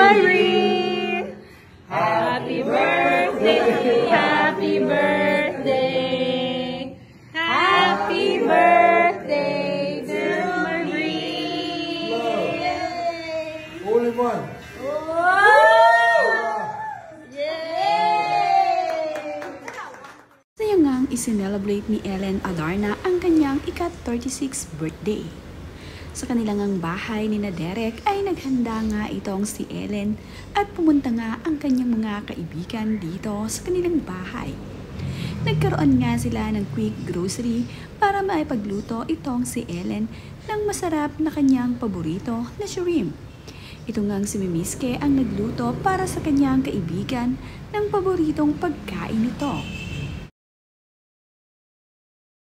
Marie! Happy birthday! Happy birthday! Happy birthday to Marie! Only one. Masaya ngang isinelebrate ni Ellen Adarna ang kanyang ika-36th birthday. Sa kanilang ang bahay ni Derek ay naghanda nga itong si Ellen at pumunta nga ang kanyang mga kaibigan dito sa kanilang bahay. Nagkaroon nga sila ng quick grocery para maipagluto itong si Ellen ng masarap na kanyang paborito na shrimp. Ito ngang si Mimiske ang nagluto para sa kanyang kaibigan ng paboritong pagkain nito.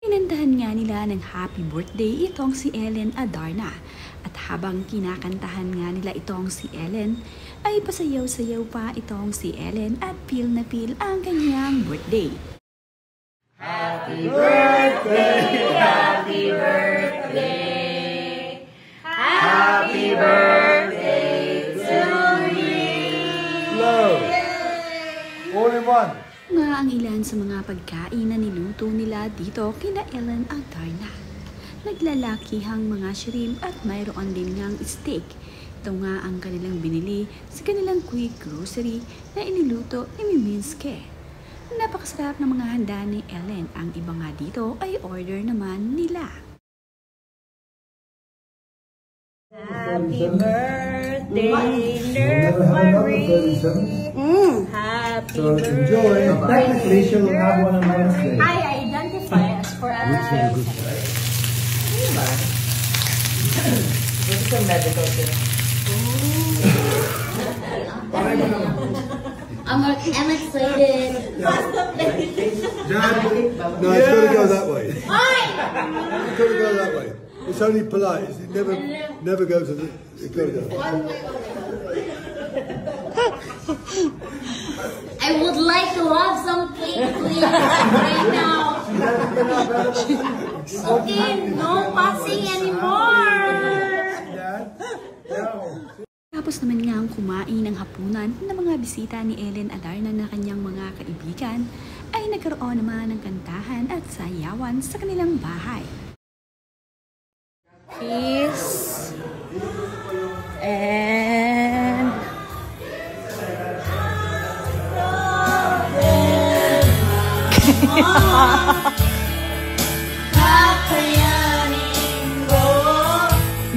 Kinantahan nga nila ng happy birthday itong si Ellen Adarna at habang kinakantahan nga nila itong si Ellen ay pasayaw-sayaw pa itong si Ellen at feel na feel ang kanyang birthday. Happy birthday! Happy birthday! Happy birthday to you! Love. Only one. Nga ang ilan sa mga pagkain na niluto nila dito kina Ellen Adarna. Naglalakihang mga shrimp at mayroon din ngang steak. Ito nga ang kanilang binili sa kanilang quick grocery na iniluto ni Mimiske. Napakasarap ng mga handa ni Ellen. Ang iba nga dito ay order naman nila. Happy birthday, Nerf Marie! Happy So birthday! enjoy. Technically, she'll have one on Wednesday. I identify as for others. This is a medical thing. I'm excited. Dad, no, it's got to go that way. It's got to go that way. It's only polite. It never goes to the. It's got to go. I would like to have some cake, please, right now. Okay, no passing anymore. Tapos naman nga ang kumain ng hapunan ng mga bisita ni Ellen Adarna na kanyang mga kaibigan ay nagkaroon naman ng kantahan at sayawan sa kanilang bahay. Peace and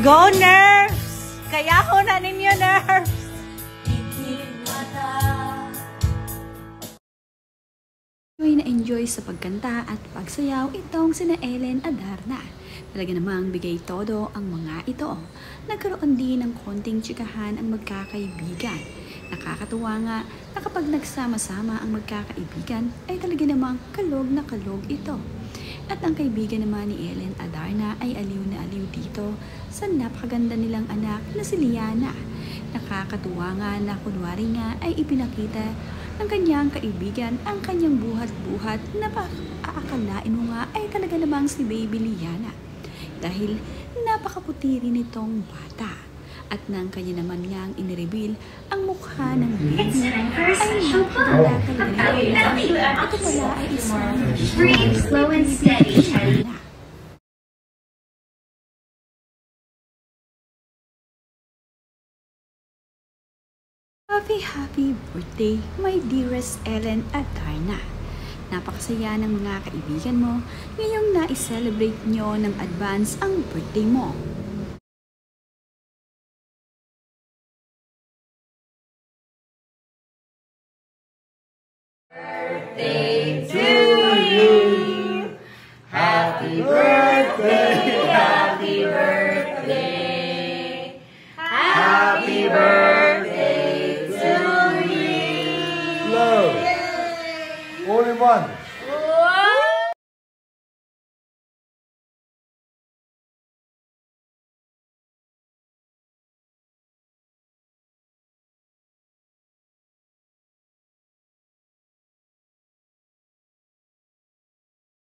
Go Nerves! Kaya ko na ninyo Nerves! Enjoy sa pagkanta at pagsayaw itong sina Ellen Adarna. Talaga namang bigay todo ang mga ito. Nagkaroon din ng konting tsikahan ang magkakaibigan. Nakakatuwa nga na kapag nagsama-sama ang magkakaibigan ay talaga namang kalog na kalog ito. At ang kaibigan naman ni Ellen Adarna ay aliw na aliw dito sa napakaganda nilang anak na si Liana. Nakakatuwa nga na kunwari nga ay ipinakita ng kanyang kaibigan ang kanyang buhat-buhat na aakalain mo nga ay talaga namang si Baby Liana. Dahil napakaputi rin itong bata. At nang kanya naman ngang inireveal ang mukha ng baby ay napakaganda talaga nito. Ito pala ay isang Breathe slow and steady. Happy birthday, my dearest Ellen Adarna. Napakasaya ng mga kaibigan mo ngayong na-celebrate nyo ng advance ang birthday mo. Birthday to you. Happy birthday.